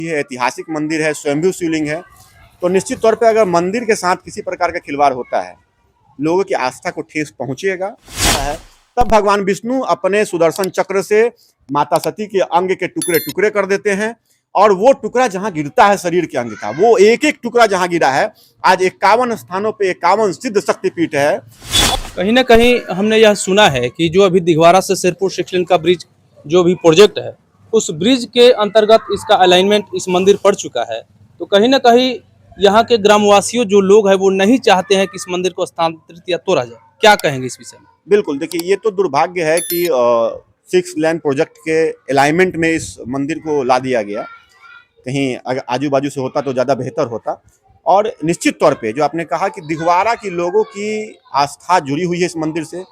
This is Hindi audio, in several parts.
है, ऐतिहासिक मंदिर है, स्वयंभू शिवलिंग है। तो निश्चित तौर पे अगर मंदिर के साथ किसी प्रकार का खिलवाड़ होता है, लोगों की आस्था को ठेस पहुंचेगा तब भगवान विष्णु अपने सुदर्शन चक्र से माता सती के अंग के टुकड़े टुकड़े कर देते हैं। और वो टुकड़ा जहां गिरता है शरीर के अंग का, वो एक एक टुकड़ा जहां गिरा है, आज 51 स्थानों पे 51 सिद्ध शक्तिपीठ है। कहीं ना कहीं हमने यह सुना है कि जो अभी दिघवारा से सिरपुर 6 लेन का ब्रिज जो भी प्रोजेक्ट है, उस ब्रिज के अंतर्गत इसका अलाइनमेंट इस मंदिर पड़ चुका है। तो कहीं ना कहीं यहाँ के ग्रामवासियों जो लोग हैं वो नहीं चाहते हैं कि इस मंदिर को स्थानांतरित या तोड़ा जाए। क्या कहेंगे इस विषय में? बिल्कुल, देखिए ये तो दुर्भाग्य है कि 6 लेन प्रोजेक्ट के अलाइनमेंट में इस मंदिर को ला दिया गया। कहीं अगर आजू बाजू से होता तो ज़्यादा बेहतर होता। और निश्चित तौर पे जो आपने कहा कि दिघवारा की लोगों की आस्था जुड़ी हुई है इस मंदिर से,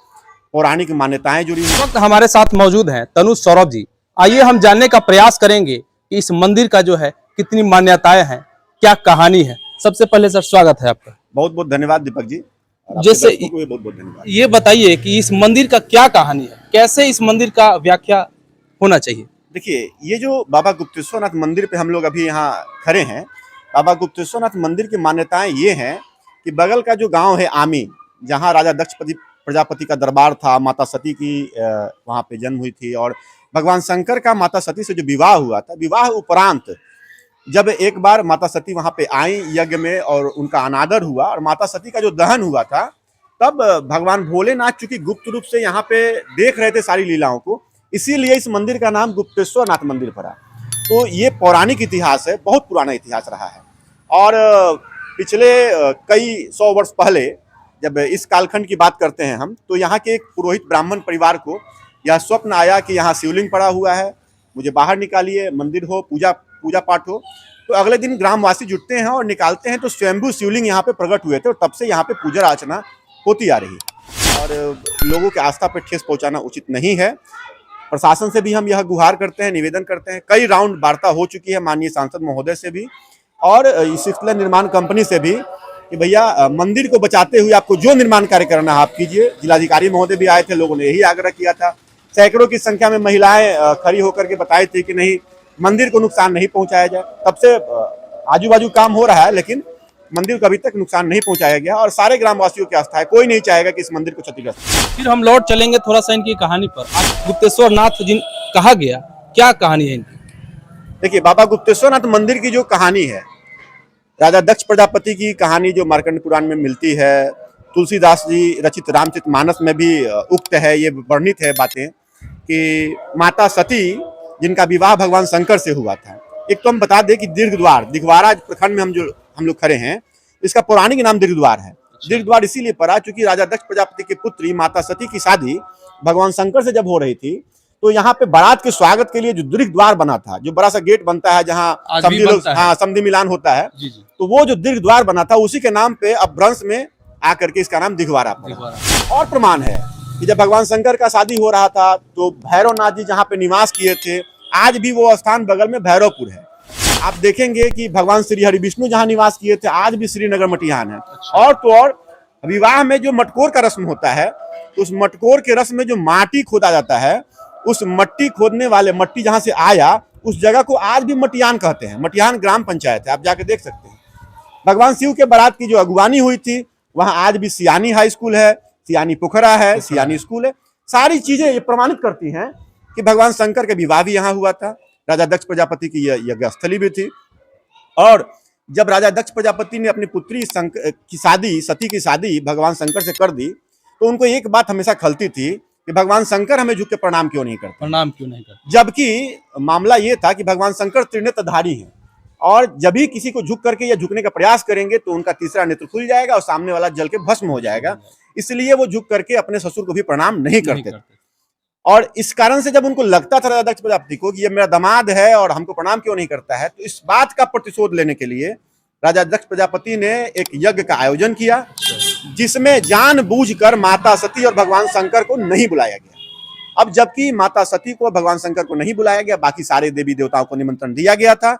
पौराणिक मान्यताएं जुड़ी हुई हैं। इस वक्त हमारे साथ मौजूद हैं तनुज सौरभ जी। आइए हम जानने का प्रयास करेंगे कि इस मंदिर का जो है कितनी मान्यताएं हैं, क्या कहानी है। सबसे पहले सर स्वागत है आपका। बहुत बहुत धन्यवाद दीपक जी। जैसे बहुत बहुत धन्यवाद। ये बताइए कि इस मंदिर का क्या कहानी है, कैसे इस मंदिर का व्याख्या होना चाहिए? देखिए, ये जो बाबा गुप्तेश्वरनाथ मंदिर पे हम लोग अभी यहाँ खड़े हैं, बाबा गुप्तेश्वरनाथ मंदिर की मान्यताएं ये हैं कि बगल का जो गांव है आमी, जहाँ राजा दक्ष प्रजापति का दरबार था, माता सती की वहाँ पे जन्म हुई थी। और भगवान शंकर का माता सती से जो विवाह हुआ था, विवाह उपरांत जब एक बार माता सती वहाँ पे आई यज्ञ में और उनका अनादर हुआ और माता सती का जो दहन हुआ था, तब भगवान भोलेनाथ चूंकि गुप्त रूप से यहाँ पे देख रहे थे सारी लीलाओं को, इसीलिए इस मंदिर का नाम गुप्तेश्वरनाथ मंदिर पड़ा। तो ये पौराणिक इतिहास है, बहुत पुराना इतिहास रहा है। और पिछले कई 100 वर्ष पहले जब इस कालखंड की बात करते हैं हम, तो यहाँ के एक पुरोहित ब्राह्मण परिवार को यह स्वप्न आया कि यहाँ शिवलिंग पड़ा हुआ है, मुझे बाहर निकालिए, मंदिर हो, पूजा पाठ हो। तो अगले दिन ग्रामवासी जुटते हैं और निकालते हैं, तो स्वयंभू शिवलिंग यहाँ पे प्रकट हुए थे और तब से यहाँ पे पूजा अर्चना होती आ रही है। और लोगों की आस्था पर ठेस पहुँचाना उचित नहीं है। प्रशासन से भी हम यह गुहार करते हैं, निवेदन करते हैं। कई राउंड वार्ता हो चुकी है माननीय सांसद महोदय से भी और इस 6 लेन निर्माण कंपनी से भी कि भैया मंदिर को बचाते हुए आपको जो निर्माण कार्य करना है आप कीजिए। जिलाधिकारी महोदय भी आए थे, लोगों ने यही आग्रह किया था। सैकड़ों की संख्या में महिलाएं खड़ी होकर के बताई थी कि नहीं, मंदिर को नुकसान नहीं पहुंचाया जाए। तब से आजू बाजू काम हो रहा है, लेकिन मंदिर को अभी तक नुकसान नहीं पहुंचाया गया और सारे ग्रामवासियों की आस्था है, कोई नहीं चाहेगा कि इस मंदिर को क्षतिग्रस्त। फिर हम लौट चलेंगे थोड़ा सा इनकी कहानी पर। गुप्तेश्वरनाथ जिन कहा गया, क्या कहानी है इनकी? देखिए, बाबा गुप्तेश्वरनाथ मंदिर की जो कहानी है, राजा दक्ष प्रजापति की कहानी जो मार्कंड पुराण में मिलती है, तुलसीदास जी रचित रामचरितमानस में भी उक्त है, ये वर्णित है बातें कि माता सती जिनका विवाह भगवान शंकर से हुआ था। एक तो हम बता दें कि दीर्घद्वार, दिघवारा प्रखंड में हम लोग खड़े हैं, इसका पौराणिक नाम दीर्घद्वार है। दीर्घद्वार इसीलिए पड़ा क्योंकि राजा दक्ष प्रजापति की पुत्री माता सती की शादी भगवान शंकर से जब हो रही थी, तो यहाँ पे बारात के स्वागत के लिए जो दीर्घद्वार बना था, जो बड़ा सा गेट बनता है जहाँ समधि मिलान होता है, तो वो जो दीर्घद्वार बना था उसी के नाम पे अपभ्रंश में आकर के इसका नाम दिघवारा पड़ा। और प्रमाण है कि जब भगवान शंकर का शादी हो रहा था तो भैरवनाथ जी जहाँ पे निवास किए थे, आज भी वो स्थान बगल में भैरवपुर है। आप देखेंगे कि भगवान श्री हरि विष्णु जहाँ निवास किए थे, आज भी श्रीनगर मटिहान है। और तो और विवाह में जो मटकोर का रस्म होता है, तो उस मटकोर के रस्म में जो माटी खोदा जाता है, उस मट्टी खोदने वाले, मट्टी जहाँ से आया उस जगह को आज भी मटिहान कहते हैं। मटिहान ग्राम पंचायत है, आप जाके देख सकते हैं। भगवान शिव के बारात की जो अगुवानी हुई थी, वहाँ आज भी सियानी हाई स्कूल है, सियानी पोखरा है, सियानी स्कूल है। सारी चीजें ये प्रमाणित करती हैं कि भगवान शंकर का विवाह भी यहाँ हुआ था। राजा दक्ष प्रजापति की यज्ञ स्थली भी थी। और जब राजा दक्ष प्रजापति ने अपनी पुत्री की शादी, सती की शादी भगवान शंकर से कर दी, तो उनको एक बात हमेशा खलती थी कि भगवान शंकर हमें झुक के प्रणाम क्यों नहीं करते। जबकि मामला ये था कि भगवान शंकर त्रिनेत्रधारी हैं और जब भी किसी को झुक करके या झुकने का प्रयास करेंगे तो उनका तीसरा नेत्र खुल जाएगा और सामने वाला जल के भस्म हो जाएगा। इसलिए वो झुक करके अपने ससुर को भी प्रणाम नहीं करते। और इस कारण से जब उनको लगता था राजा दक्ष प्रजापति को कि ये मेरा दामाद है और हमको प्रणाम क्यों नहीं करता है, तो इस बात का प्रतिशोध लेने के लिए राजा दक्ष प्रजापति ने एक यज्ञ का आयोजन किया, जिसमें जानबूझकर माता सती और भगवान शंकर को नहीं बुलाया गया। अब जबकि माता सती को, भगवान शंकर को नहीं बुलाया गया, बाकी सारे देवी देवताओं को निमंत्रण दिया गया था।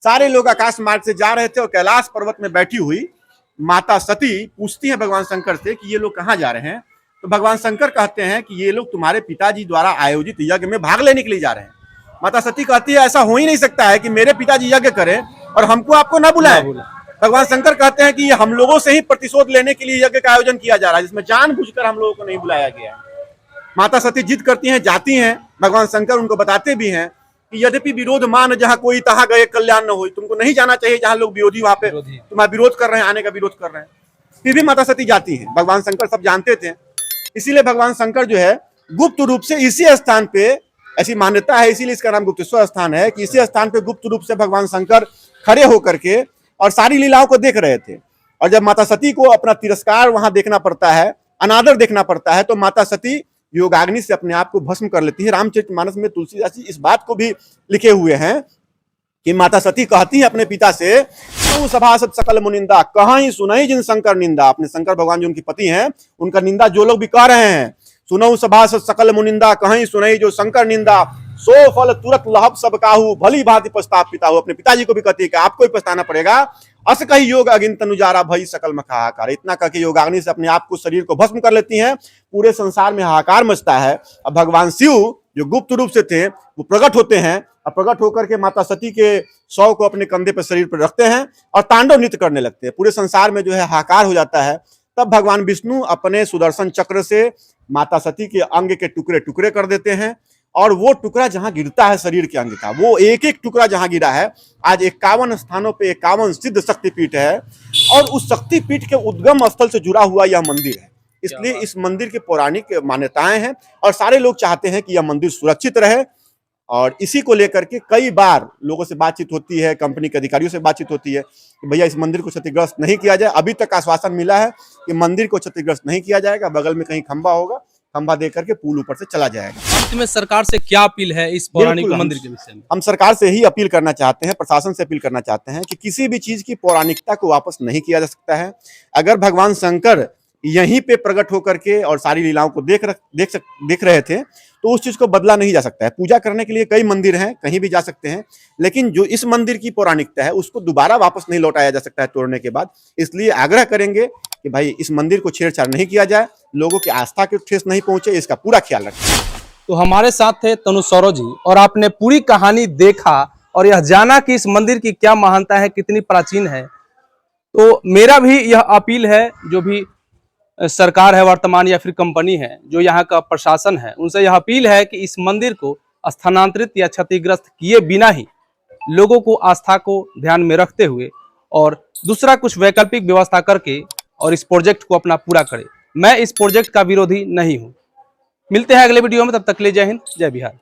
सारे लोग आकाश मार्ग से जा रहे थे और कैलाश पर्वत में बैठी हुई माता सती पूछती है भगवान शंकर से कि ये लोग कहाँ जा रहे हैं। तो भगवान शंकर कहते हैं कि ये लोग तुम्हारे पिताजी द्वारा आयोजित यज्ञ में भाग लेने के लिए जा रहे हैं। माता सती कहती है ऐसा हो ही नहीं सकता है कि मेरे पिताजी यज्ञ करें और हमको आपको ना बुलाएं। भगवान शंकर कहते हैं कि ये हम लोगों से ही प्रतिशोध लेने के लिए यज्ञ का आयोजन किया जा रहा है, जिसमें जानबूझकर हम लोगों को नहीं बुलाया गया है। माता सती जिद करती हैं, जाती हैं। भगवान शंकर उनको बताते भी हैं कि यद्यपि विरोध मान जहां कोई तहां गए कल्याण न हो, तुमको नहीं जाना चाहिए जहां लोग विरोधी वहां पे तुम्हारा विरोध कर रहे हैं, आने का विरोध कर रहे हैं। फिर भी माता सती जाती हैं। भगवान शंकर सब जानते थे, इसीलिए भगवान शंकर जो है गुप्त रूप से इसी स्थान पे, ऐसी मान्यता है इसीलिए इसका नाम गुप्तेश्वर स्थान है, कि इसी स्थान पे गुप्त रूप से भगवान शंकर खड़े होकर के और सारी लीलाओं को देख रहे थे। और जब माता सती को अपना तिरस्कार वहां देखना पड़ता है, अनादर देखना पड़ता है, तो माता सती योगाग्नि से अपने आप को भस्म कर लेती है। रामचरितमानस में तुलसीदास जी इस बात को भी लिखे हुए हैं कि माता सती कहती है अपने पिता से, सभासद सकल मुनिंदा कहीं सुनई जिन शंकर निंदा। अपने शंकर भगवान जो उनकी पति हैं, उनका निंदा जो लोग भी कह रहे हैं, सुनऊ सभासद सकल मुनिंदा कहीं सुनई जो शंकर निंदा, सो फल तुरंत लहब सब काहू भली भांति पछताप पिता हो। अपने पिताजी को भी कहती है कि आपको ही पछताना पड़ेगा। अस कही योग अगिन तनुजारा भई सकल मखा हाहाकार। इतना कह के योगाग्नि से अपने आप को, शरीर को भस्म कर लेती हैं। पूरे संसार में हाहाकार मचता है। अब भगवान शिव जो गुप्त रूप से थे वो प्रकट होते हैं, और प्रकट होकर के माता सती के शव को अपने कंधे पर, शरीर पर रखते हैं और तांडव नृत्य करने लगते हैं। पूरे संसार में जो है हाहाकार हो जाता है। तब भगवान विष्णु अपने सुदर्शन चक्र से माता सती के अंग के टुकड़े टुकड़े कर देते हैं, और वो टुकड़ा जहां गिरता है शरीर के अंग का, वो एक एक टुकड़ा जहां गिरा है, आज 51 स्थानों पे 51 सिद्ध शक्तिपीठ है, और उस शक्तिपीठ के उद्गम स्थल से जुड़ा हुआ यह मंदिर है। इसलिए इस मंदिर की पौराणिक मान्यताएं हैं, और सारे लोग चाहते हैं कि यह मंदिर सुरक्षित रहे। और इसी को लेकर के कई बार लोगों से बातचीत होती है, कंपनी के अधिकारियों से बातचीत होती है कि भैया इस मंदिर को क्षतिग्रस्त नहीं किया जाए। अभी तक आश्वासन मिला है कि मंदिर को क्षतिग्रस्त नहीं किया जाएगा, बगल में कहीं खंबा होगा, खंबा दे करके पुल ऊपर से चला जाएगा। अंत में सरकार से क्या अपील है इस पौराणिक मंदिर के विषय में? हम सरकार से ही अपील करना चाहते हैं, प्रशासन से अपील करना चाहते हैं कि किसी भी चीज की पौराणिकता को वापस नहीं किया जा सकता है। अगर भगवान शंकर यहीं पे प्रकट होकर के और सारी लीलाओं को देख रहे थे, तो उस चीज को बदला नहीं जा सकता है। पूजा करने के लिए कई मंदिर हैं, कहीं भी जा सकते हैं, लेकिन जो इस मंदिर की पौराणिकता है उसको दोबारा वापस नहीं लौटाया जा सकता है तोड़ने के बाद। इसलिए आग्रह करेंगे कि भाई इस मंदिर को छेड़छाड़ नहीं किया जाए, लोगों की आस्था के ठेस नहीं पहुंचे, इसका पूरा ख्याल रखें। तो हमारे साथ थे तनु सौरव जी, और आपने पूरी कहानी देखा और यह जाना कि इस मंदिर की क्या महानता है, कितनी प्राचीन है। तो मेरा भी यह अपील है, जो भी सरकार है वर्तमान या फिर कंपनी है, जो यहाँ का प्रशासन है, उनसे यह अपील है कि इस मंदिर को स्थानांतरित या क्षतिग्रस्त किए बिना ही लोगों को आस्था को ध्यान में रखते हुए और दूसरा कुछ वैकल्पिक व्यवस्था करके और इस प्रोजेक्ट को अपना पूरा करे। मैं इस प्रोजेक्ट का विरोधी नहीं हूँ। मिलते हैं अगले वीडियो में, तब तक के लिए जय हिंद, जय बिहार।